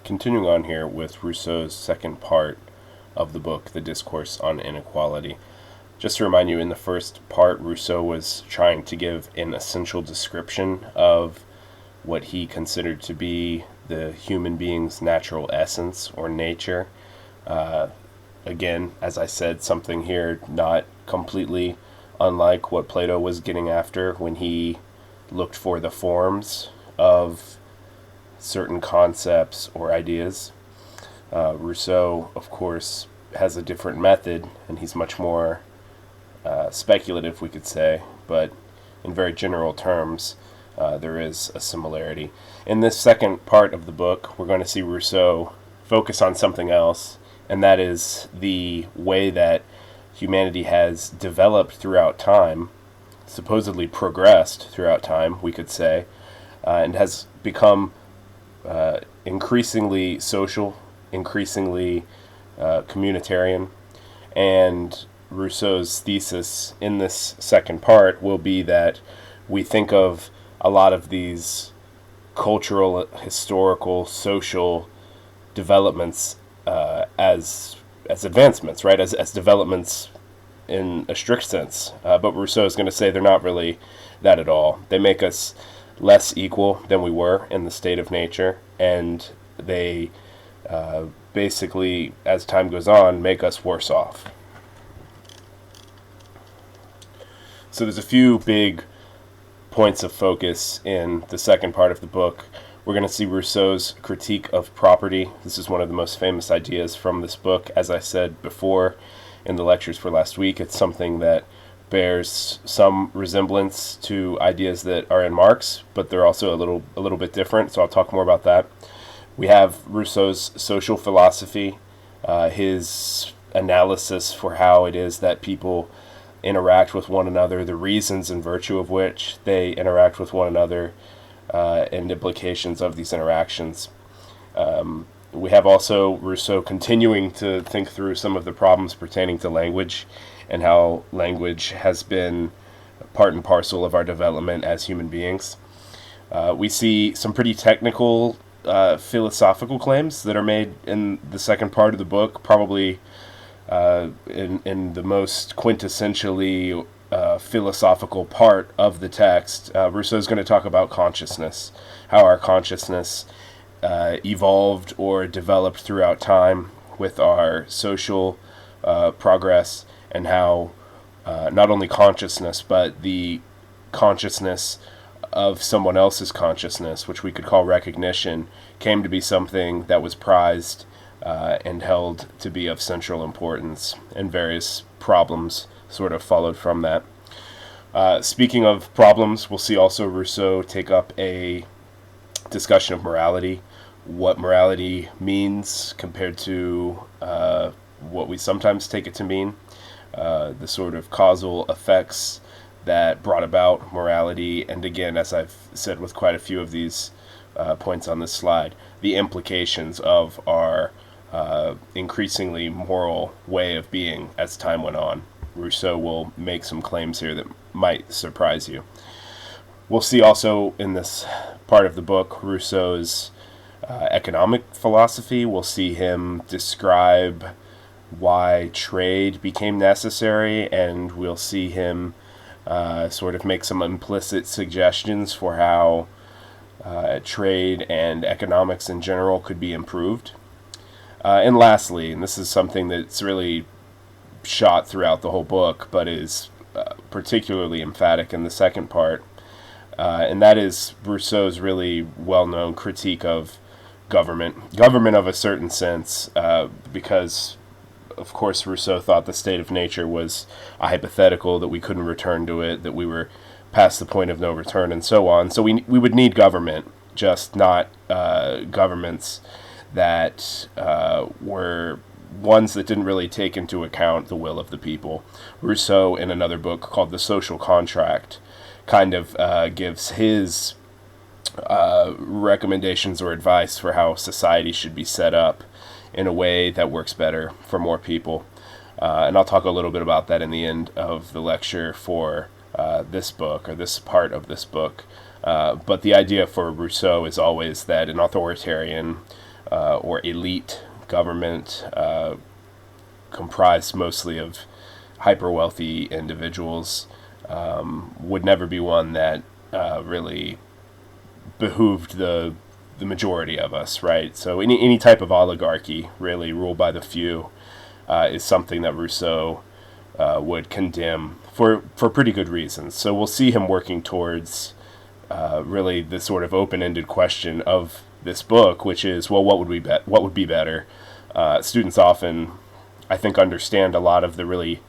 continuing on here with Rousseau's second part of the book, The Discourse on Inequality. Just to remind you, in the first part, Rousseau was trying to give an essential description of what he considered to be the human being's natural essence or nature. Again, as I said, something here not completely unlike what Plato was getting after when he looked for the forms of certain concepts or ideas. Rousseau, of course, has a different method, and he's much more speculative, we could say, but in very general terms, there is a similarity. In this second part of the book, we're going to see Rousseau focus on something else, and that is the way that humanity has developed throughout time, supposedly progressed throughout time, we could say, and has become increasingly social, increasingly communitarian. And Rousseau's thesis in this second part will be that we think of a lot of these cultural, historical, social developments as advancements, right? As developments in a strict sense. But Rousseau is going to say they're not really that at all. They make us less equal than we were in the state of nature, and they basically, as time goes on, make us worse off. So there's a few big points of focus in the second part of the book. We're going to see Rousseau's critique of property. This is one of the most famous ideas from this book. As I said before in the lectures for last week, it's something that bears some resemblance to ideas that are in Marx, but they're also a little bit different, so I'll talk more about that. We have Rousseau's social philosophy, his analysis for how it is that people interact with one another, the reasons in virtue of which they interact with one another, and implications of these interactions. We have also Rousseau continuing to think through some of the problems pertaining to language and how language has been part and parcel of our development as human beings. We see some pretty technical philosophical claims that are made in the second part of the book, probably in the most quintessentially philosophical part of the text. Rousseau is going to talk about consciousness, how our consciousness evolved or developed throughout time with our social progress, and how not only consciousness, but the consciousness of someone else's consciousness, which we could call recognition, came to be something that was prized and held to be of central importance, and various problems sort of followed from that. Speaking of problems, we'll see also Rousseau take up a discussion of morality, what morality means compared to what we sometimes take it to mean, the sort of causal effects that brought about morality, and again, as I've said with quite a few of these points on this slide, the implications of our increasingly moral way of being as time went on. Rousseau will make some claims here that might surprise you. We'll see also in this part of the book Rousseau's economic philosophy. We'll see him describe why trade became necessary, and we'll see him sort of make some implicit suggestions for how trade and economics in general could be improved. And lastly, and this is something that's really shot throughout the whole book, but is particularly emphatic in the second part, and that is Rousseau's really well-known critique of government of a certain sense, because of course Rousseau thought the state of nature was a hypothetical, that we couldn't return to it, that we were past the point of no return, and so on. So we would need government, just not governments that were ones that didn't really take into account the will of the people. Rousseau, in another book called The Social Contract, kind of gives his recommendations or advice for how society should be set up in a way that works better for more people. And I'll talk a little bit about that in the end of the lecture for this book, or this part of this book. But the idea for Rousseau is always that an authoritarian or elite government comprised mostly of hyper-wealthy individuals would never be one that really behooved the majority of us, right? So any type of oligarchy, really ruled by the few, is something that Rousseau would condemn for pretty good reasons. So we'll see him working towards really the sort of open-ended question of this book, which is, well, what would be better? Students often, I think, understand a lot of the really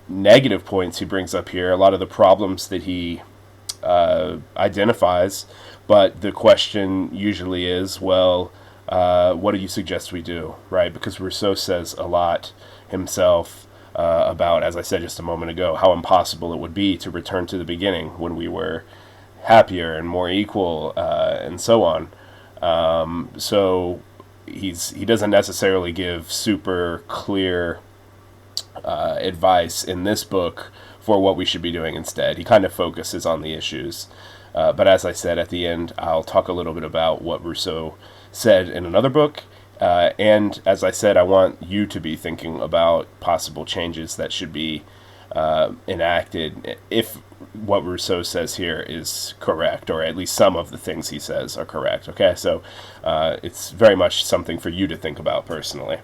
negative points he brings up here, a lot of the problems that he identifies, but the question usually is, well, what do you suggest we do, right? Because Rousseau says a lot himself about, as I said just a moment ago, how impossible it would be to return to the beginning when we were happier and more equal, and so on. So he doesn't necessarily give super clear advice in this book for what we should be doing instead. He kind of focuses on the issues. But as I said, at the end, I'll talk a little bit about what Rousseau said in another book. And as I said, I want you to be thinking about possible changes that should be enacted if what Rousseau says here is correct, or at least some of the things he says are correct. Okay, so it's very much something for you to think about personally.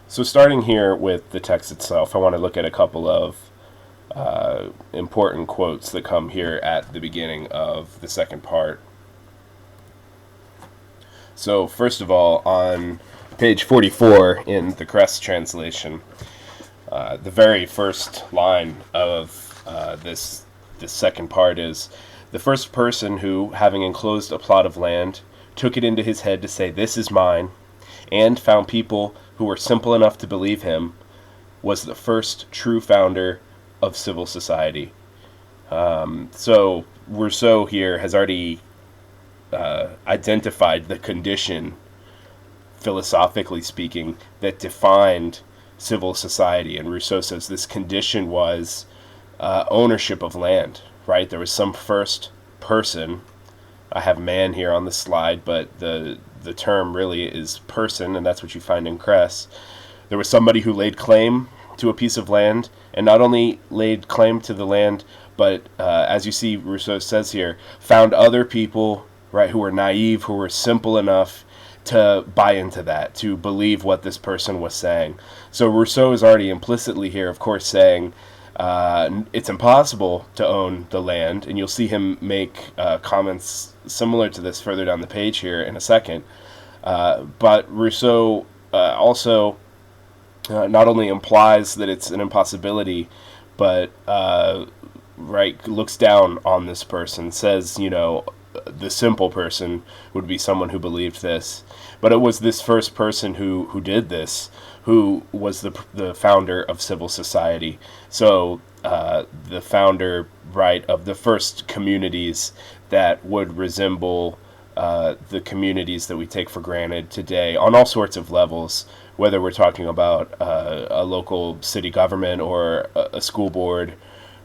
So starting here with the text itself, I want to look at a couple of important quotes that come here at the beginning of the second part. So first of all, on page 44 in the Kress translation, the very first line of this second part is, "The first person who, having enclosed a plot of land, took it into his head to say, 'This is mine,' and found people who were simple enough to believe him, was the first true founder of civil society." So Rousseau here has already identified the condition, philosophically speaking, that defined civil society. And Rousseau says this condition was ownership of land, right? There was some first person. I have man here on the slide, but the term really is person, and that's what you find in Kress. There was somebody who laid claim to a piece of land, and not only laid claim to the land, but as you see, Rousseau says here, found other people, right, who were naive, who were simple enough to buy into that, to believe what this person was saying. So Rousseau is already implicitly here, of course, saying it's impossible to own the land, and you'll see him make comments similar to this further down the page here in a second. But Rousseau also not only implies that it's an impossibility, but right, looks down on this person, says, the simple person would be someone who believed this. But it was this first person who did this, who was the founder of civil society. So the founder, right, of the first communities that would resemble the communities that we take for granted today on all sorts of levels, whether we're talking about a local city government or a school board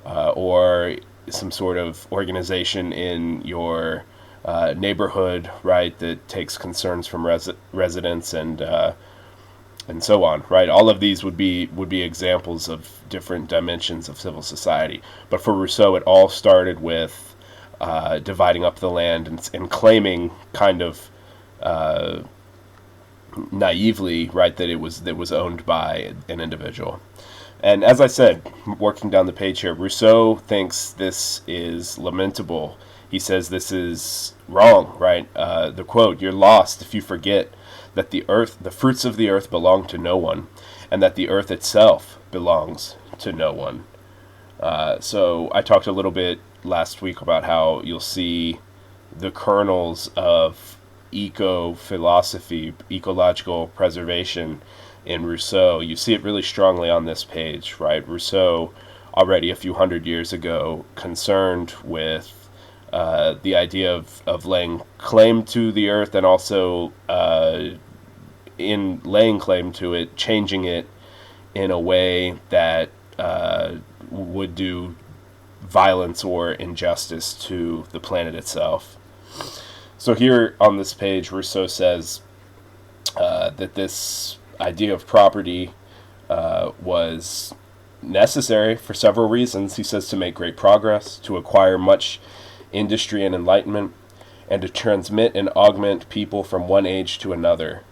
or some sort of organization in your neighborhood, right, that takes concerns from residents and so on, right? All of these would be examples of different dimensions of civil society. But for Rousseau, it all started with dividing up the land and claiming kind of naively, right, that it was owned by an individual. And as I said, working down the page here, Rousseau thinks this is lamentable. He says this is wrong, right? The quote, "You're lost if you forget that the fruits of the earth belong to no one, and that the earth itself belongs to no one." So I talked a little bit last week about how you'll see the kernels of eco-philosophy, ecological preservation in Rousseau. You see it really strongly on this page, right? Rousseau, already a few hundred years ago, concerned with the idea of laying claim to the earth, and also in laying claim to it, changing it in a way that would do violence or injustice to the planet itself. So here on this page, Rousseau says that this idea of property was necessary for several reasons. He says to make great progress, to acquire much industry and enlightenment, and to transmit and augment people from one age to another,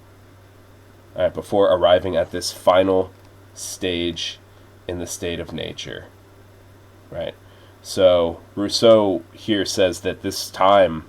before arriving at this final stage in the state of nature. Right? So Rousseau here says that this time,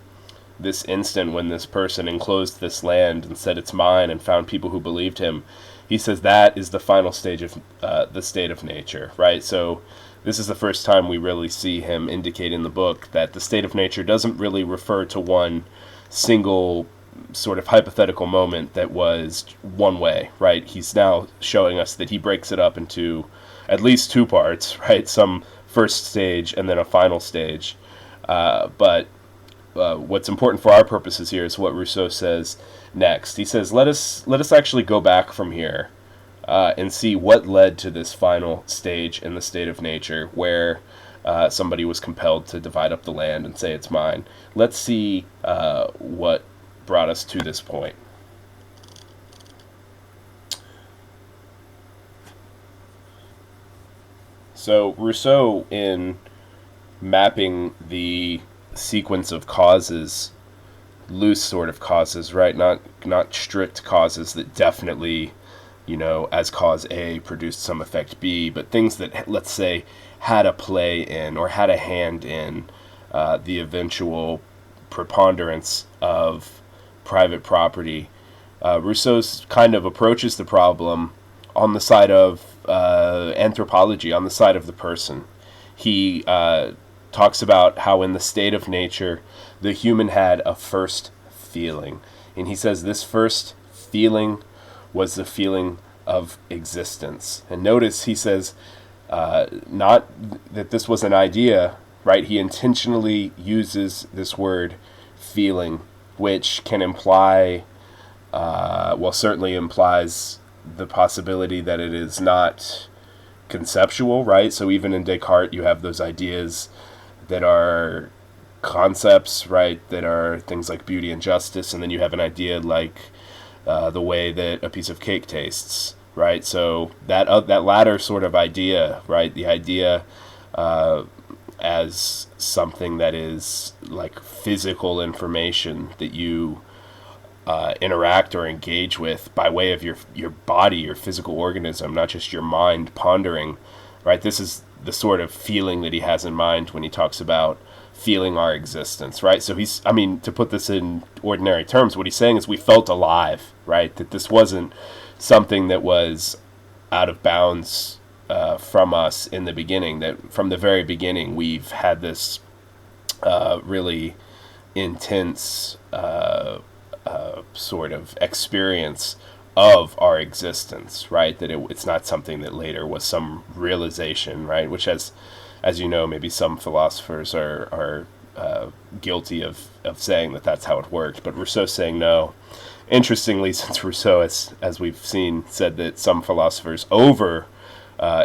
this instant when this person enclosed this land and said it's mine and found people who believed him, he says that is the final stage of the state of nature, right? So this is the first time we really see him indicate in the book that the state of nature doesn't really refer to one single sort of hypothetical moment that was one way, right? He's now showing us that he breaks it up into at least two parts, right? Some first stage and then a final stage. But what's important for our purposes here is what Rousseau says next. He says, let us actually go back from here and see what led to this final stage in the state of nature where somebody was compelled to divide up the land and say it's mine. Let's see what brought us to this point. So Rousseau, in mapping the sequence of causes, loose sort of causes, right? Not strict causes that definitely, as cause A produced some effect B, but things that, let's say, had a play in or had a hand in the eventual preponderance of private property. Rousseau's kind of approaches the problem on the side of anthropology, on the side of the person. He talks about how in the state of nature, the human had a first feeling. And he says this first feeling was the feeling of existence. And notice he says not that this was an idea, right? He intentionally uses this word feeling, which can imply, certainly implies the possibility that it is not conceptual, right? So even in Descartes, you have those ideas that are concepts, right? That are things like beauty and justice, and then you have an idea like the way that a piece of cake tastes, right? So that latter sort of idea, right? The idea as something that is like physical information that you interact or engage with by way of your body, your physical organism, not just your mind pondering, right? This is the sort of feeling that he has in mind when he talks about feeling our existence, right? So to put this in ordinary terms, what he's saying is we felt alive, right? That this wasn't something that was out of bounds from us in the beginning, that from the very beginning we've had this really intense sort of experience of our existence, right? That it's not something that later was some realization, right? Which, as you know, maybe some philosophers are guilty of saying that that's how it worked. But Rousseau's saying no. Interestingly, since Rousseau, as we've seen, said that some philosophers over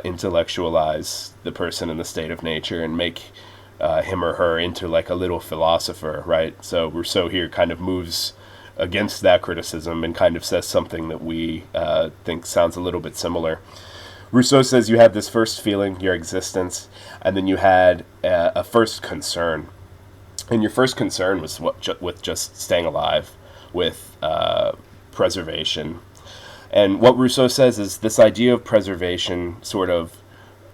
intellectualize the person in the state of nature and make him or her into like a little philosopher, right? So Rousseau here kind of moves against that criticism and kind of says something that we think sounds a little bit similar. Rousseau says you had this first feeling, your existence, and then you had a first concern. And your first concern was with just staying alive, with preservation. And what Rousseau says is this idea of preservation sort of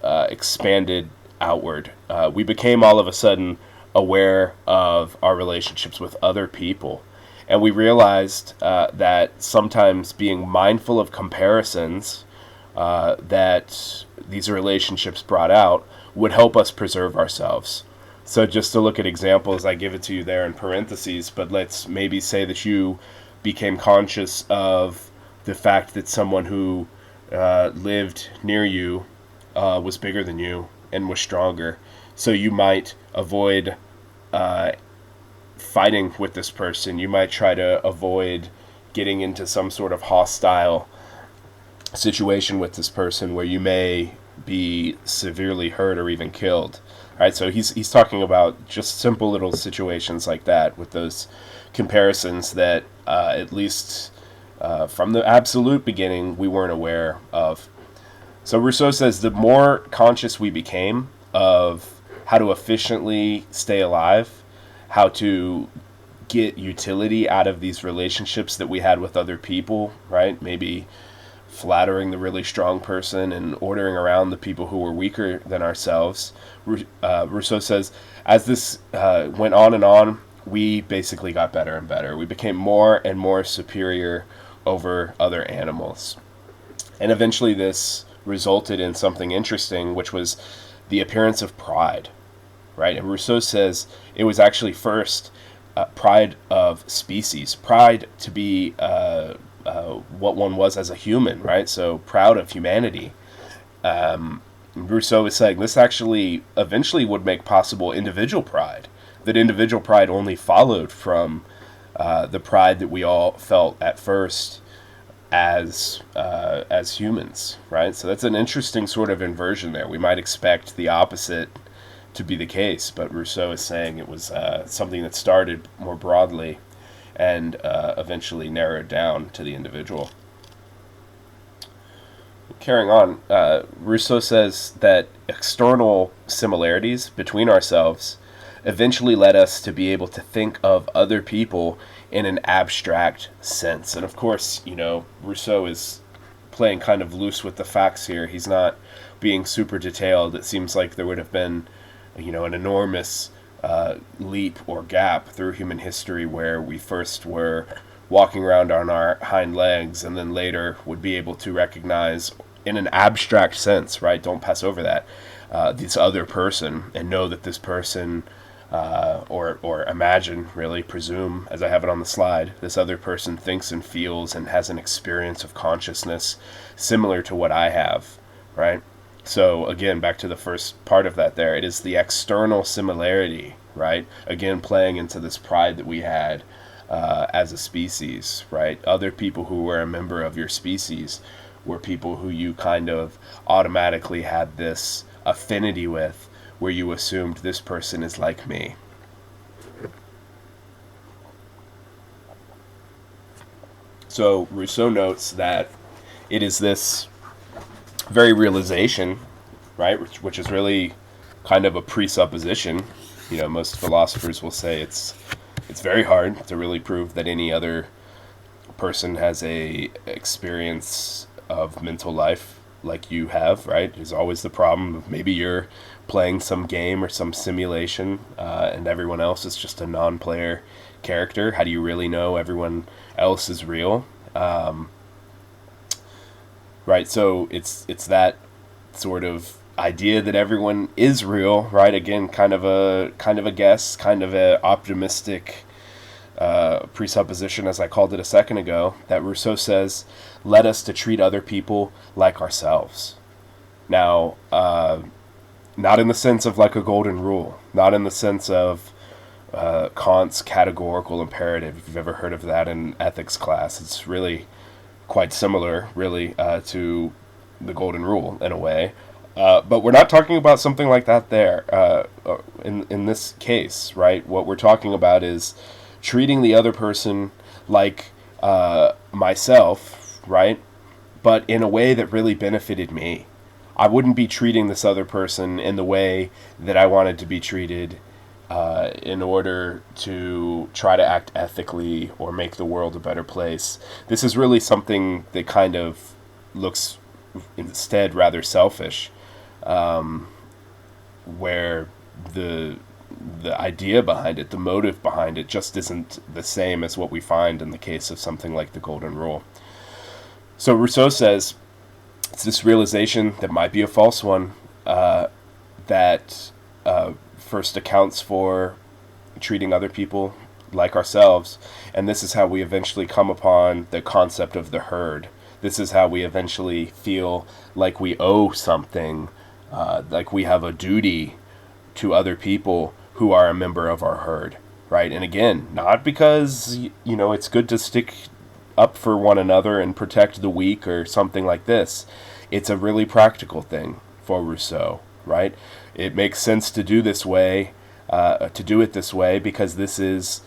expanded outward. We became all of a sudden aware of our relationships with other people. And we realized that sometimes being mindful of comparisons that these relationships brought out would help us preserve ourselves. So just to look at examples, I give it to you there in parentheses, but let's maybe say that you became conscious of the fact that someone who lived near you was bigger than you and was stronger. So you might avoid fighting with this person. You might try to avoid getting into some sort of hostile situation with this person where you may be severely hurt or even killed. All right, so he's talking about just simple little situations like that with those comparisons that, at least from the absolute beginning, we weren't aware of. So Rousseau says the more conscious we became of how to efficiently stay alive, how to get utility out of these relationships that we had with other people, right? Maybe flattering the really strong person and ordering around the people who were weaker than ourselves. Rousseau says, as this went on, we basically got better and better. We became more and more superior over other animals. And eventually this resulted in something interesting, which was the appearance of pride, right? And Rousseau says it was actually first pride of species, pride to be what one was as a human, right? So proud of humanity. Rousseau is saying this actually eventually would make possible individual pride, that individual pride only followed from the pride that we all felt at first as humans, right? So that's an interesting sort of inversion there. We might expect the opposite to be the case, but Rousseau is saying it was something that started more broadly and eventually narrowed down to the individual. Carrying on, Rousseau says that external similarities between ourselves eventually led us to be able to think of other people in an abstract sense. And of course, Rousseau is playing kind of loose with the facts here. He's not being super detailed. It seems like there would have been, an enormous leap or gap through human history where we first were walking around on our hind legs and then later would be able to recognize in an abstract sense, right? Don't pass over that, this other person and know that this person or imagine, really, presume, as I have it on the slide, this other person thinks and feels and has an experience of consciousness similar to what I have, right? So again, back to the first part of that there, it is the external similarity, right? Again, playing into this pride that we had as a species, right? Other people who were a member of your species were people who you kind of automatically had this affinity with, where you assumed this person is like me. So Rousseau notes that it is this very realization, right, which is really kind of a presupposition. Most philosophers will say it's very hard to really prove that any other person has a experience of mental life like you have, right? There's always the problem of maybe you're playing some game or some simulation and everyone else is just a non-player character. How do you really know everyone else is real? Right, so it's that sort of idea that everyone is real, right? Again, kind of a guess, kind of a optimistic presupposition, as I called it a second ago, that Rousseau says led us to treat other people like ourselves. Now, not in the sense of like a golden rule, not in the sense of Kant's categorical imperative. If you've ever heard of that in ethics class, it's really quite similar, really, to the golden rule in a way. But we're not talking about something like that there. In this case, right, what we're talking about is treating the other person like myself, right, but in a way that really benefited me. I wouldn't be treating this other person in the way that I wanted to be treated in order to try to act ethically or make the world a better place. This is really something that kind of looks instead rather selfish, where the idea behind it, the motive behind it, just isn't the same as what we find in the case of something like the Golden Rule. So Rousseau says it's this realization that might be a false one that first accounts for treating other people like ourselves, and this is how we eventually come upon the concept of the herd. This is how we eventually feel like we owe something, like we have a duty to other people who are a member of our herd, right? And again, not because, it's good to stick up for one another and protect the weak or something like this. It's a really practical thing for Rousseau, right? It makes sense to do it this way because this is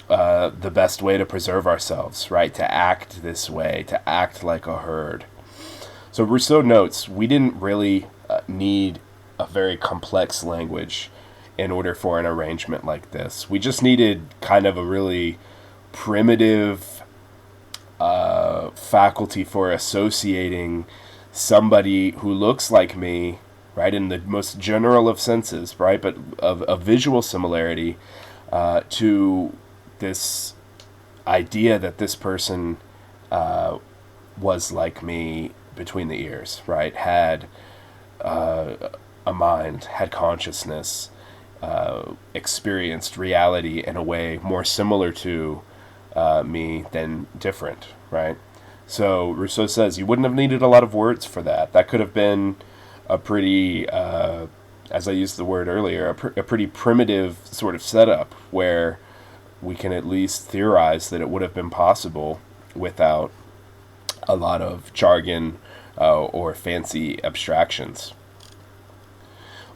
the best way to preserve ourselves, right? To act this way, to act like a herd. So Rousseau notes we didn't really need a very complex language in order for an arrangement like this. We just needed kind of a really primitive faculty for associating somebody who looks like me, right, in the most general of senses, right, but of a visual similarity to this idea that this person was like me between the ears, right, had a mind, had consciousness, experienced reality in a way more similar to me than different, right? So Rousseau says you wouldn't have needed a lot of words for that. That could have been a pretty, as I used the word earlier, a pretty primitive sort of setup where we can at least theorize that it would have been possible without a lot of jargon or fancy abstractions.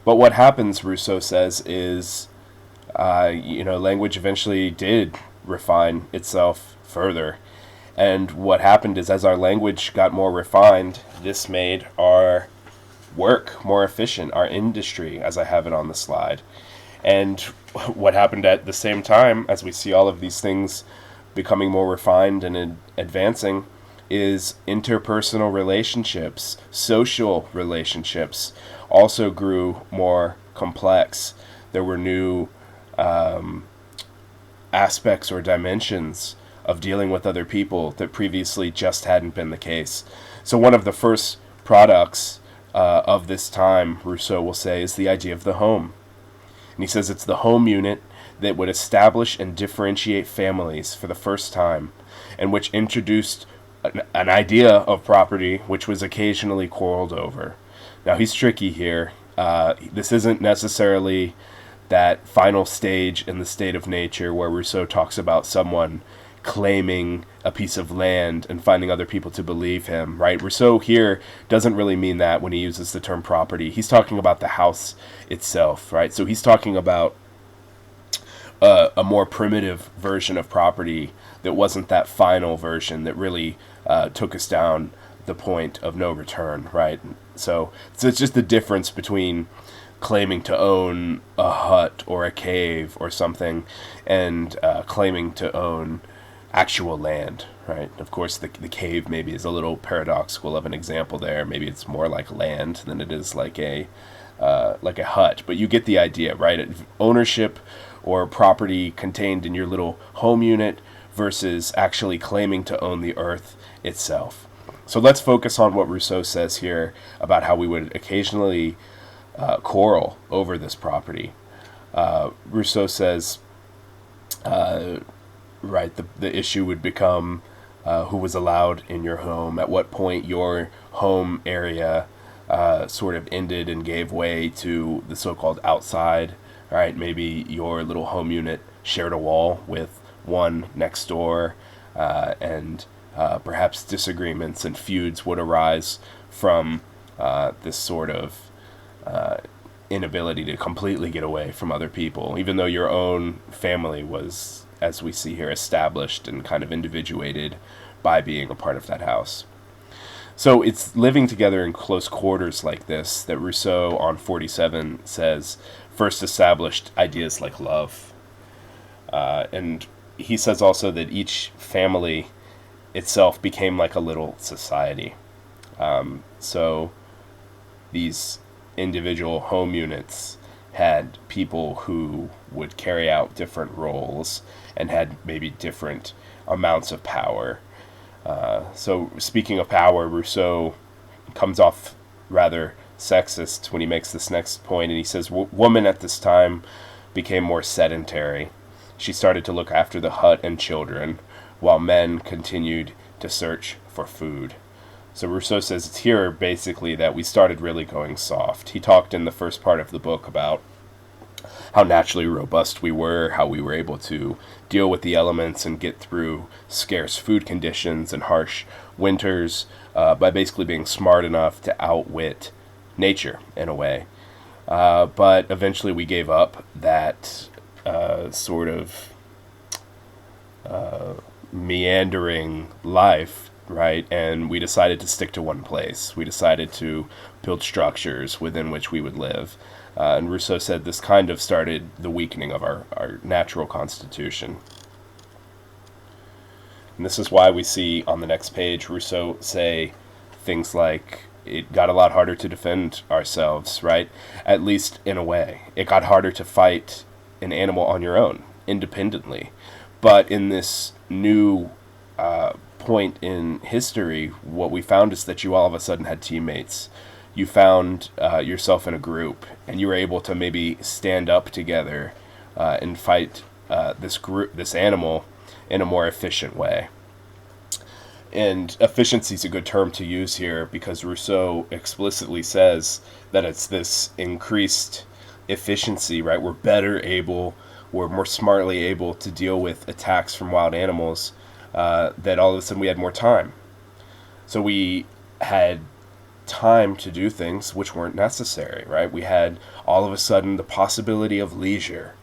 But what happens, Rousseau says, is, language eventually did refine itself further. And what happened is, as our language got more refined, this made our work more efficient, our industry, as I have it on the slide. And what happened at the same time, as we see all of these things becoming more refined and advancing, is interpersonal relationships, social relationships, also grew more complex. There were new aspects or dimensions of dealing with other people that previously just hadn't been the case. So one of the first products of this time, Rousseau will say, is the idea of the home. And he says it's the home unit that would establish and differentiate families for the first time, and which introduced an idea of property which was occasionally quarreled over. Now he's tricky here. This isn't necessarily that final stage in the state of nature where Rousseau talks about someone claiming a piece of land and finding other people to believe him, right? Rousseau here doesn't really mean that when he uses the term property. He's talking about the house itself, right? So he's talking about a more primitive version of property that wasn't that final version that really took us down the point of no return, right? So it's just the difference between claiming to own a hut or a cave or something and claiming to own actual land, right? Of course, the cave maybe is a little paradoxical of an example there. Maybe it's more like land than it is like a hut, but you get the idea, right? Ownership or property contained in your little home unit versus actually claiming to own the earth itself. So let's focus on what Rousseau says here about how we would occasionally quarrel over this property. Rousseau says, right, the issue would become who was allowed in your home, at what point your home area sort of ended and gave way to the so-called outside, right? Maybe your little home unit shared a wall with one next door, and perhaps disagreements and feuds would arise from this sort of inability to completely get away from other people, even though your own family was, as we see here, established and kind of individuated by being a part of that house. So it's living together in close quarters like this that Rousseau on 47 says first established ideas like love. And he says also that each family itself became like a little society. So these individual home units had people who would carry out different roles and had maybe different amounts of power. So speaking of power, Rousseau comes off rather sexist when he makes this next point, and he says, woman at this time became more sedentary. She started to look after the hut and children, while men continued to search for food. So Rousseau says it's here basically that we started really going soft. He talked in the first part of the book about how naturally robust we were, how we were able to deal with the elements and get through scarce food conditions and harsh winters by basically being smart enough to outwit nature in a way. But eventually we gave up that sort of meandering life, right? And we decided to stick to one place. We decided to build structures within which we would live. And Rousseau said this kind of started the weakening of our natural constitution. And this is why we see on the next page Rousseau say things like, it got a lot harder to defend ourselves, right? At least in a way. It got harder to fight an animal on your own, independently. But in this new point in history, what we found is that you all of a sudden had teammates. You found yourself in a group, and you were able to maybe stand up together and fight this animal in a more efficient way. And efficiency is a good term to use here because Rousseau explicitly says that it's this increased efficiency, right? We're more smartly able to deal with attacks from wild animals, that all of a sudden we had more time. So we had time to do things which weren't necessary, right? We had all of a sudden the possibility of leisure.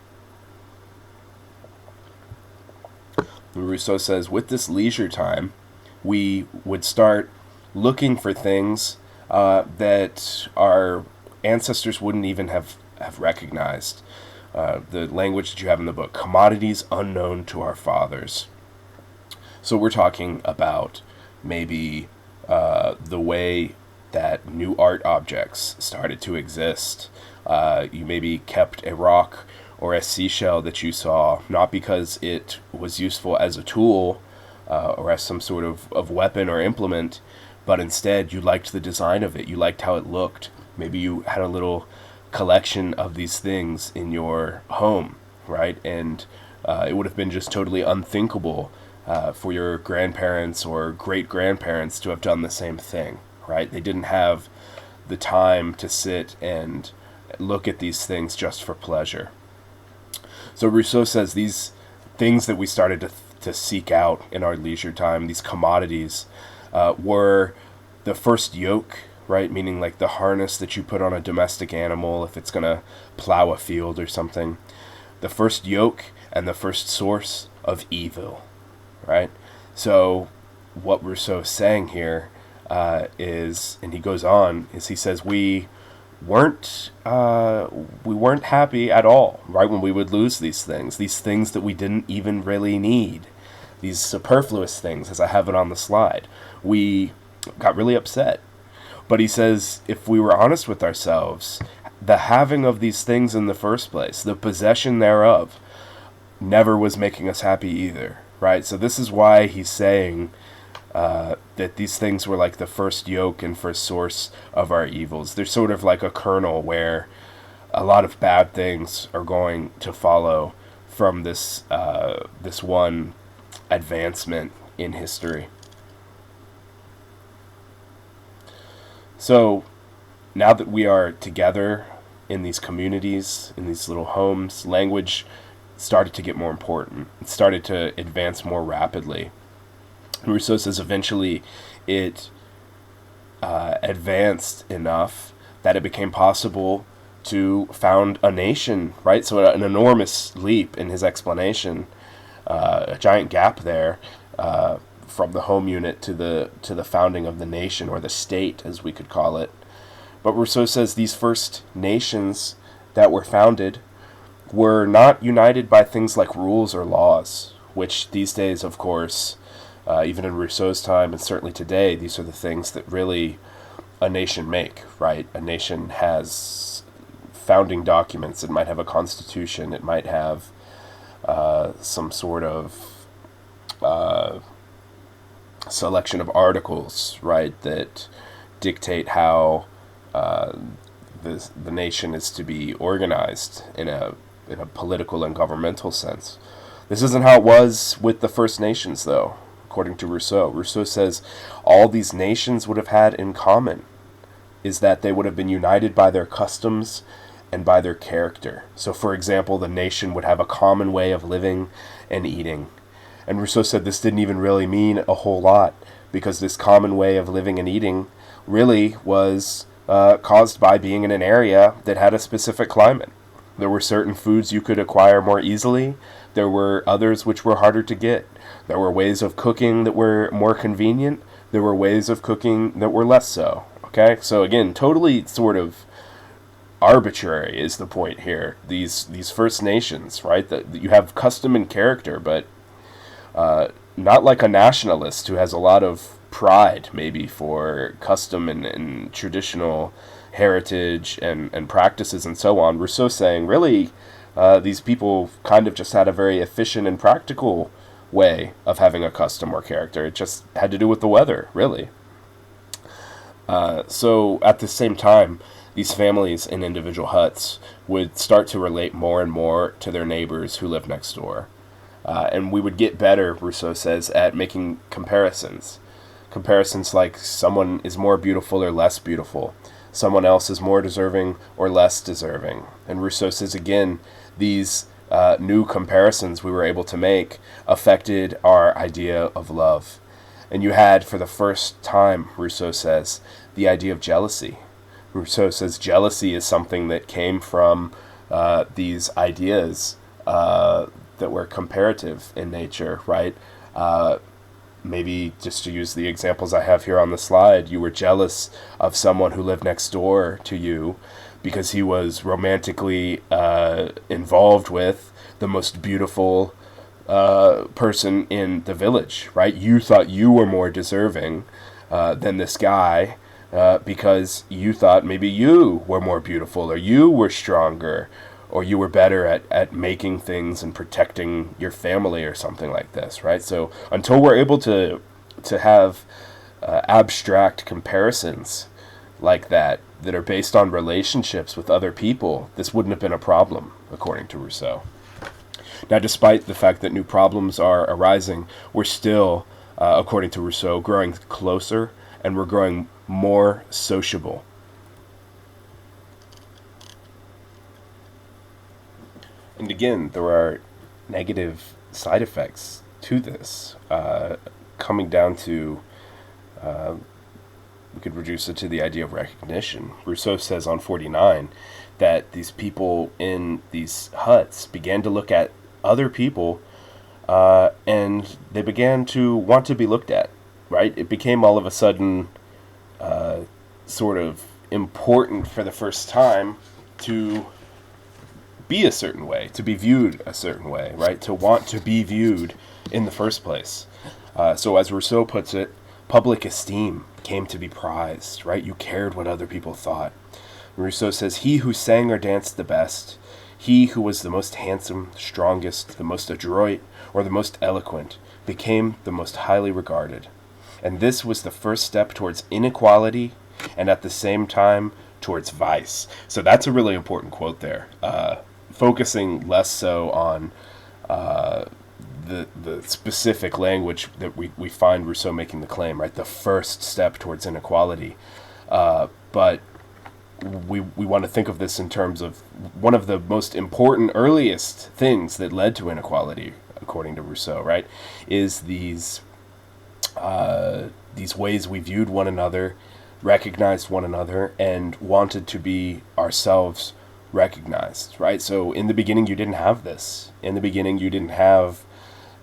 Rousseau says with this leisure time, we would start looking for things that our ancestors wouldn't even have recognized. The language that you have in the book, commodities unknown to our fathers. So we're talking about maybe the way that new art objects started to exist. You maybe kept a rock or a seashell that you saw, not because it was useful as a tool or as some sort of weapon or implement, but instead you liked the design of it. You liked how it looked. Maybe you had a little collection of these things in your home, right? And it would have been just totally unthinkable for your grandparents or great-grandparents to have done the same thing, right? They didn't have the time to sit and look at these things just for pleasure. So Rousseau says these things that we started to seek out in our leisure time, these commodities, were the first yoke, right? Meaning like the harness that you put on a domestic animal if it's going to plow a field or something. The first yoke and the first source of evil, right? So what Rousseau is saying here is, and he goes on, is he says we weren't happy at all, right? When we would lose these things that we didn't even really need, these superfluous things, as I have it on the slide. We got really upset. But he says, if we were honest with ourselves, the having of these things in the first place, the possession thereof, never was making us happy either, right? So this is why he's saying that these things were like the first yoke and first source of our evils. They're sort of like a kernel where a lot of bad things are going to follow from this one advancement in history. So now that we are together in these communities, in these little homes, language started to get more important. It started to advance more rapidly. Rousseau says eventually it advanced enough that it became possible to found a nation, right? So an enormous leap in his explanation, a giant gap there from the home unit to the founding of the nation, or the state, as we could call it. But Rousseau says these first nations that were founded were not united by things like rules or laws, which these days, of course, even in Rousseau's time and certainly today, these are the things that really a nation make, right? A nation has founding documents. It might have a constitution. It might have some sort of selection of articles, right, that dictate how the nation is to be organized in a political and governmental sense. This isn't how it was with the First Nations, though, according to Rousseau. Rousseau says all these nations would have had in common is that they would have been united by their customs and by their character. So, for example, the nation would have a common way of living and eating. And Rousseau said this didn't even really mean a whole lot, because this common way of living and eating really was caused by being in an area that had a specific climate, There were certain foods you could acquire more easily. There were others which were harder to get. There were ways of cooking that were more convenient. There were ways of cooking that were less so. Okay? So again, totally sort of arbitrary is the point here. These First Nations, right? That you have custom and character, but not like a nationalist who has a lot of pride maybe for custom and traditional heritage and practices and so on. Rousseau saying really these people kind of just had a very efficient and practical way of having a custom or character. It just had to do with the weather, really. So at the same time, these families in individual huts would start to relate more and more to their neighbors who lived next door. And we would get better, Rousseau says, at making comparisons. Comparisons like someone is more beautiful or less beautiful. Someone else is more deserving or less deserving. And Rousseau says again, these new comparisons we were able to make affected our idea of love. And you had, for the first time, Rousseau says, the idea of jealousy. Rousseau says jealousy is something that came from these ideas that were comparative in nature, right? Maybe just to use the examples I have here on the slide, you were jealous of someone who lived next door to you because he was romantically involved with the most beautiful person in the village, right? You thought you were more deserving than this guy because you thought maybe you were more beautiful or you were stronger or you were better at making things and protecting your family or something like this, right? So until we're able to have abstract comparisons like that are based on relationships with other people, this wouldn't have been a problem, according to Rousseau. Now, despite the fact that new problems are arising, we're still, according to Rousseau, growing closer and we're growing more sociable. And again, there are negative side effects to this, coming down to, we could reduce it to the idea of recognition. Rousseau says on 49 that these people in these huts began to look at other people and they began to want to be looked at, right? It became all of a sudden sort of important for the first time to be a certain way, to be viewed a certain way, right? To want to be viewed in the first place. So as Rousseau puts it, public esteem came to be prized, right? You cared what other people thought. Rousseau says, he who sang or danced the best, he who was the most handsome, strongest, the most adroit, or the most eloquent, became the most highly regarded. And this was the first step towards inequality and at the same time towards vice. So that's a really important quote there. Focusing less so on the specific language that we find Rousseau making the claim, right? The first step towards inequality. But we want to think of this in terms of one of the most important, earliest things that led to inequality, according to Rousseau, right? Is these ways we viewed one another, recognized one another, and wanted to be ourselves recognized, right? So in the beginning, you didn't have this. In the beginning, you didn't have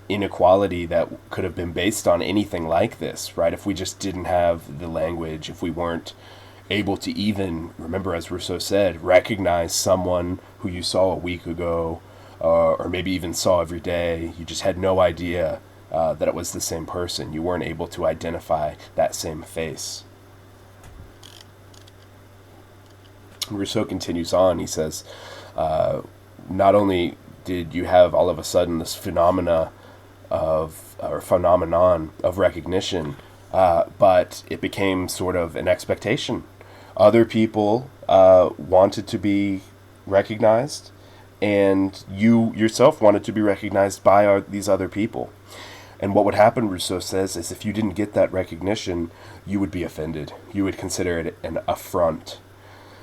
inequality that could have been based on anything like this, right? If we just didn't have the language, if we weren't able to even, remember as Rousseau said, recognize someone who you saw a week ago, or maybe even saw every day, you just had no idea that it was the same person. You weren't able to identify that same face. Rousseau continues on. He says, not only did you have all of a sudden this phenomenon of recognition, but it became sort of an expectation. Other people wanted to be recognized, and you yourself wanted to be recognized by these other people. And what would happen, Rousseau says, is if you didn't get that recognition, you would be offended. You would consider it an affront.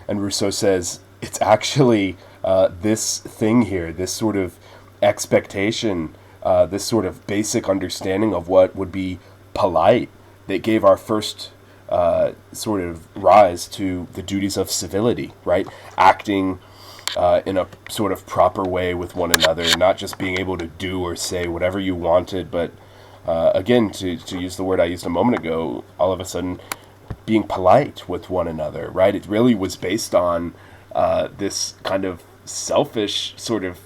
And Rousseau says it's actually this thing here, this sort of expectation, this sort of basic understanding of what would be polite that gave our first sort of rise to the duties of civility, right? Acting in a sort of proper way with one another, not just being able to do or say whatever you wanted, but again, to use the word I used a moment ago, all of a sudden being polite with one another, right? It really was based on this kind of selfish sort of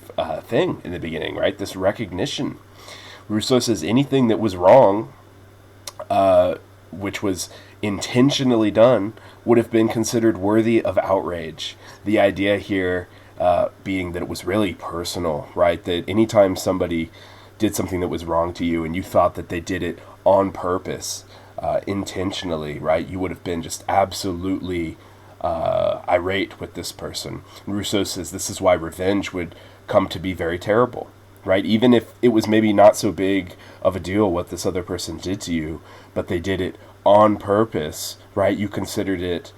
thing in the beginning, right? This recognition. Rousseau says anything that was wrong, which was intentionally done, would have been considered worthy of outrage. The idea here being that it was really personal, right? That anytime somebody did something that was wrong to you and you thought that they did it on purpose, intentionally, right, you would have been just absolutely irate with this person. Rousseau says this is why revenge would come to be very terrible, right? Even if it was maybe not so big of a deal what this other person did to you, but they did it on purpose, right? You considered it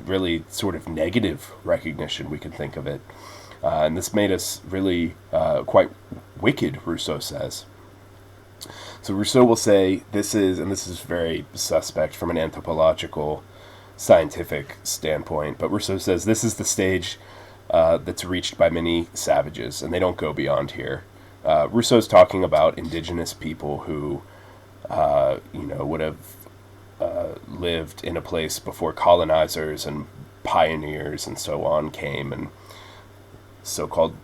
really sort of negative recognition, we can think of it. And this made us really quite wicked, Rousseau says. So Rousseau will say this is very suspect from an anthropological, scientific standpoint, but Rousseau says this is the stage that's reached by many savages, and they don't go beyond here. Rousseau's talking about indigenous people who, would have lived in a place before colonizers and pioneers and so on came and so-called,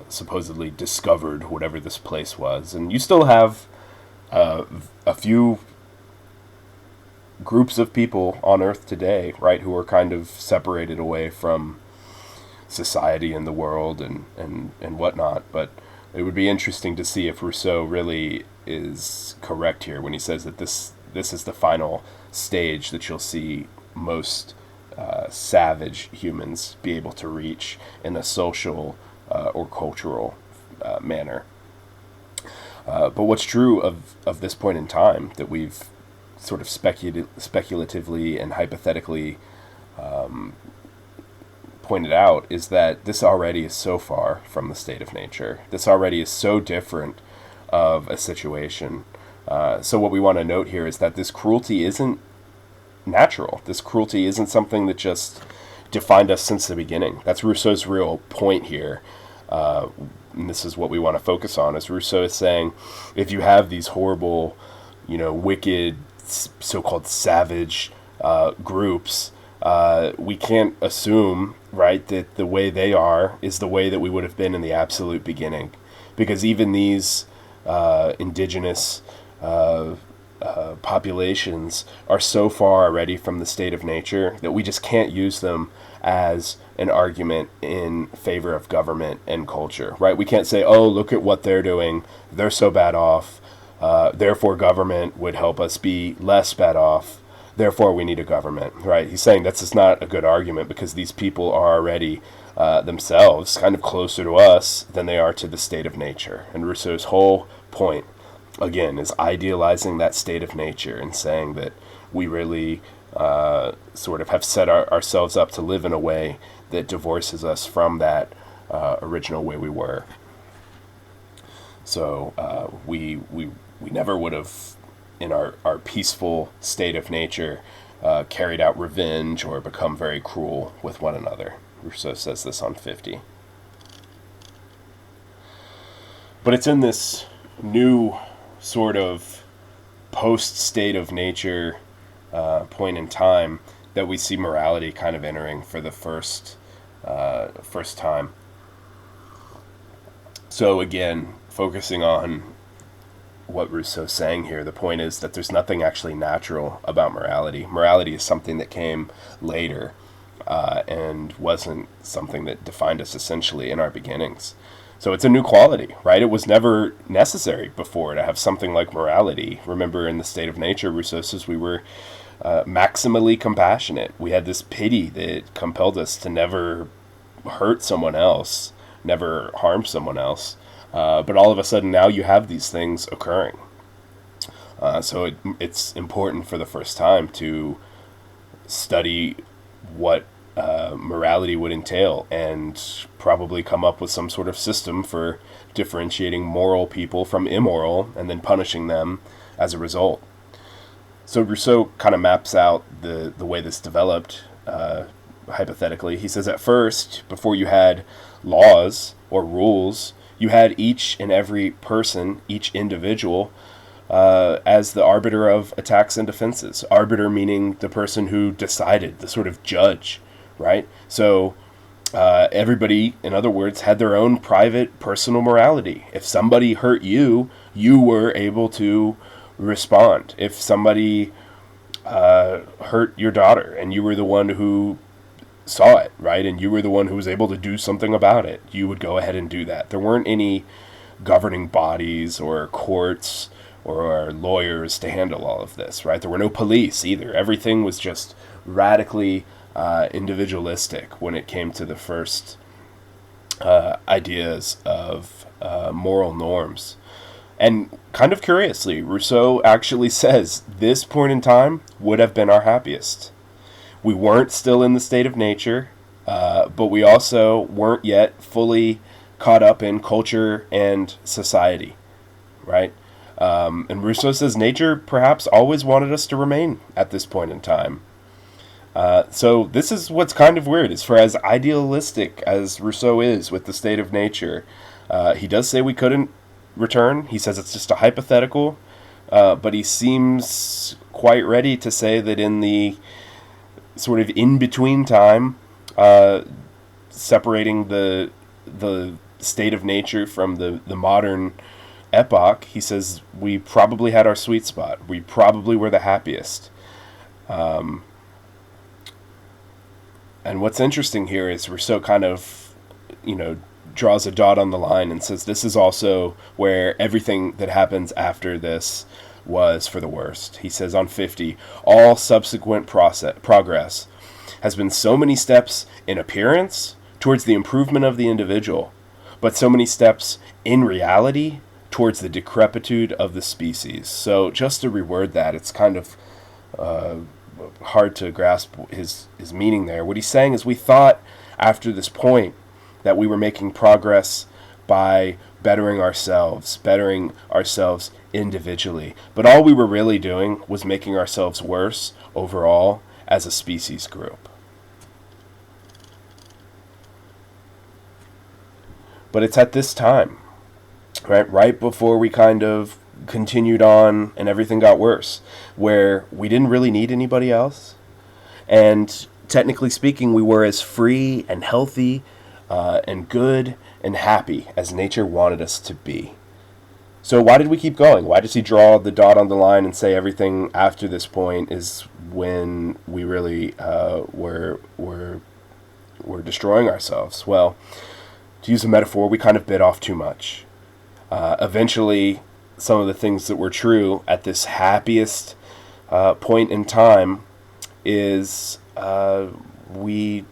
supposedly discovered whatever this place was. And you still have a few groups of people on Earth today, right, who are kind of separated away from society and the world and whatnot. But it would be interesting to see if Rousseau really is correct here when he says that this is the final stage that you'll see most savage humans be able to reach in a social or cultural manner. But what's true of this point in time that we've sort of speculatively and hypothetically pointed out is that this already is so far from the state of nature. This already is so different of a situation. So what we want to note here is that this cruelty isn't natural. This cruelty isn't something that just defined us since the beginning. That's Rousseau's real point here. And this is what we want to focus on, as Rousseau is saying, if you have these horrible, wicked, so-called savage groups, we can't assume, right, that the way they are is the way that we would have been in the absolute beginning. Because even these indigenous populations are so far already from the state of nature that we just can't use them as an argument in favor of government and culture, right? We can't say, oh, look at what they're doing. They're so bad off. Therefore, government would help us be less bad off. Therefore, we need a government, right? He's saying that's just not a good argument because these people are already themselves kind of closer to us than they are to the state of nature. And Rousseau's whole point, again, is idealizing that state of nature and saying that we really sort of have set ourselves up to live in a way that divorces us from that original way we were. So we never would have, in our peaceful state of nature, carried out revenge or become very cruel with one another. Rousseau says this on 50. But it's in this new sort of post-state of nature point in time that we see morality kind of entering for the first time. So again, focusing on what Rousseau's saying here, the point is that there's nothing actually natural about morality. Morality is something that came later and wasn't something that defined us essentially in our beginnings. So it's a new quality, right? It was never necessary before to have something like morality. Remember, in the state of nature, Rousseau says we were maximally compassionate. We had this pity that compelled us to never hurt someone else, never harm someone else. But all of a sudden now you have these things occurring. So it's important for the first time to study what morality would entail and probably come up with some sort of system for differentiating moral people from immoral and then punishing them as a result. So Rousseau kind of maps out the way this developed hypothetically, he says at first, before you had laws or rules, you had each and every person, each individual, as the arbiter of attacks and defenses. Arbiter meaning the person who decided, the sort of judge, right? So everybody, in other words, had their own private personal morality. If somebody hurt you, you were able to respond. If somebody hurt your daughter and you were the one who saw it, right, and you were the one who was able to do something about it, you would go ahead and do that. There weren't any governing bodies or courts or lawyers to handle all of this, right? There were no police either. Everything was just radically individualistic when it came to the first ideas of moral norms. And kind of curiously, Rousseau actually says this point in time would have been our happiest. We weren't still in the state of nature, but we also weren't yet fully caught up in culture and society, right? And Rousseau says nature perhaps always wanted us to remain at this point in time. So this is what's kind of weird, is for as idealistic as Rousseau is with the state of nature, he does say we couldn't return. He says it's just a hypothetical, but he seems quite ready to say that in the sort of in-between time, separating the state of nature from the modern epoch, he says we probably had our sweet spot. We probably were the happiest. And what's interesting here is Rousseau kind of, draws a dot on the line and says this is also where everything that happens after this was for the worst. He says on 50, all subsequent progress has been so many steps in appearance towards the improvement of the individual, but so many steps in reality towards the decrepitude of the species. So just to reword that, it's kind of hard to grasp his meaning there. What he's saying is we thought after this point that we were making progress by bettering ourselves individually. But all we were really doing was making ourselves worse overall as a species group. But it's at this time, right before we kind of continued on and everything got worse, where we didn't really need anybody else. And technically speaking, we were as free and healthy and good and happy as nature wanted us to be. So why did we keep going? Why does he draw the dot on the line and say everything after this point is when we really were destroying ourselves? Well, to use a metaphor, we kind of bit off too much. Eventually, some of the things that were true at this happiest point in time is we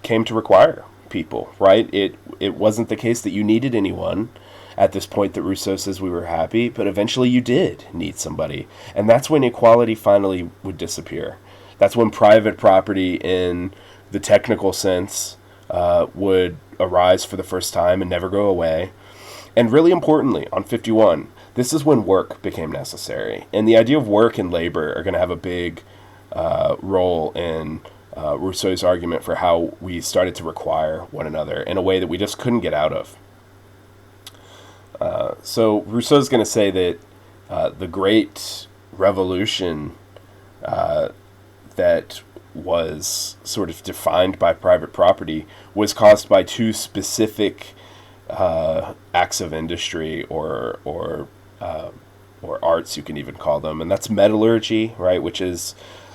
came to require people, right? It wasn't the case that you needed anyone at this point that Rousseau says we were happy, but eventually you did need somebody. And that's when equality finally would disappear. That's when private property in the technical sense would arise for the first time and never go away. And really importantly, on 51, this is when work became necessary. And the idea of work and labor are going to have a big role in Rousseau's argument for how we started to require one another in a way that we just couldn't get out of. So Rousseau's going to say that the great revolution that was sort of defined by private property was caused by two specific acts of industry or arts, you can even call them, and that's metallurgy, right, which is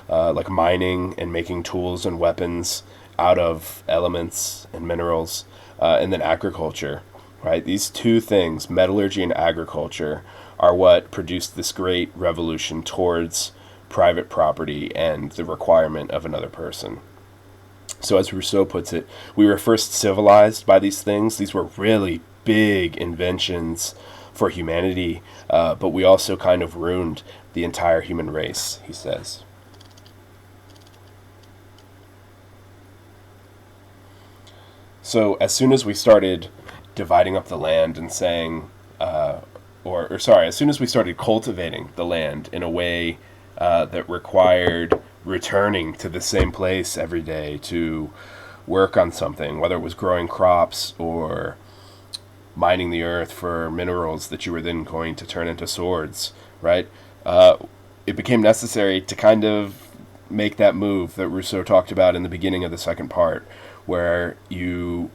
like mining and making tools and weapons out of elements and minerals, and then agriculture, right? These two things, metallurgy and agriculture, are what produced this great revolution towards private property and the requirement of another person. So as Rousseau puts it, we were first civilized by these things. These were really big inventions for humanity, but we also kind of ruined the entire human race, he says. So as soon as we started dividing up the land and saying, as soon as we started cultivating the land in a way that required returning to the same place every day to work on something, whether it was growing crops or mining the earth for minerals that you were then going to turn into swords, right? It became necessary to kind of make that move that Rousseau talked about in the beginning of the second part, where you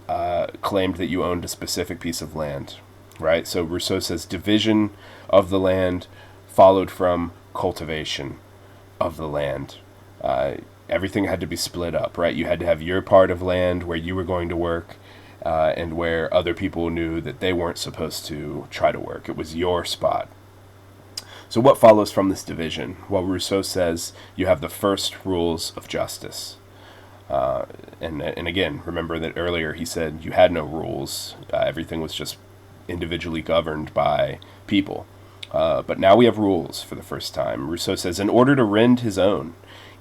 claimed that you owned a specific piece of land, right? So Rousseau says division of the land followed from cultivation of the land. Everything had to be split up, right? You had to have your part of land where you were going to work, and where other people knew that they weren't supposed to try to work. It was your spot. So what follows from this division? Well, Rousseau says you have the first rules of justice. And again, remember that earlier he said you had no rules. Everything was just individually governed by people. But now we have rules for the first time. Rousseau says, in order to rend his own,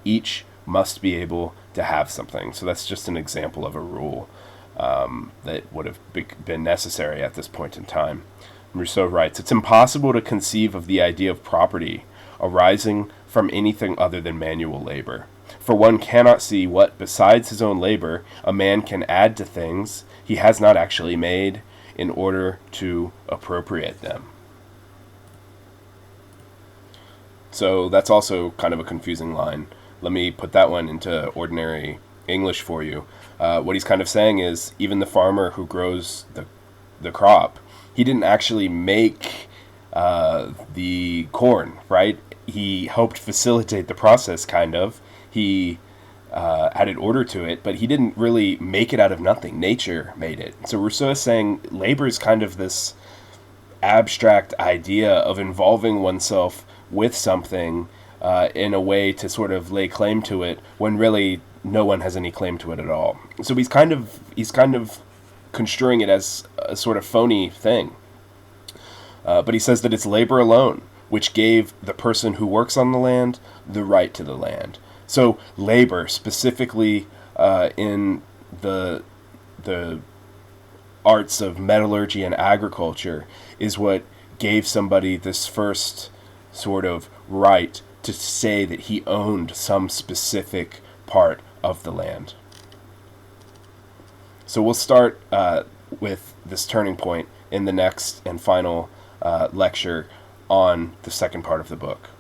each must be able to have something. So that's just an example of a rule that would have been necessary at this point in time. Rousseau writes, it's impossible to conceive of the idea of property arising from anything other than manual labor. For one cannot see what, besides his own labor, a man can add to things he has not actually made in order to appropriate them. So that's also kind of a confusing line. Let me put that one into ordinary English for you. What he's kind of saying is even the farmer who grows the crop, he didn't actually make the corn, right? He helped facilitate the process, kind of. He added order to it, but he didn't really make it out of nothing. Nature made it. So Rousseau is saying labor is kind of this abstract idea of involving oneself with something in a way to sort of lay claim to it when really no one has any claim to it at all. So he's kind of construing it as a sort of phony thing. But he says that it's labor alone which gave the person who works on the land the right to the land. So labor, specifically in the arts of metallurgy and agriculture, is what gave somebody this first sort of right to say that he owned some specific part of the land. So we'll start with this turning point in the next and final lecture on the second part of the book.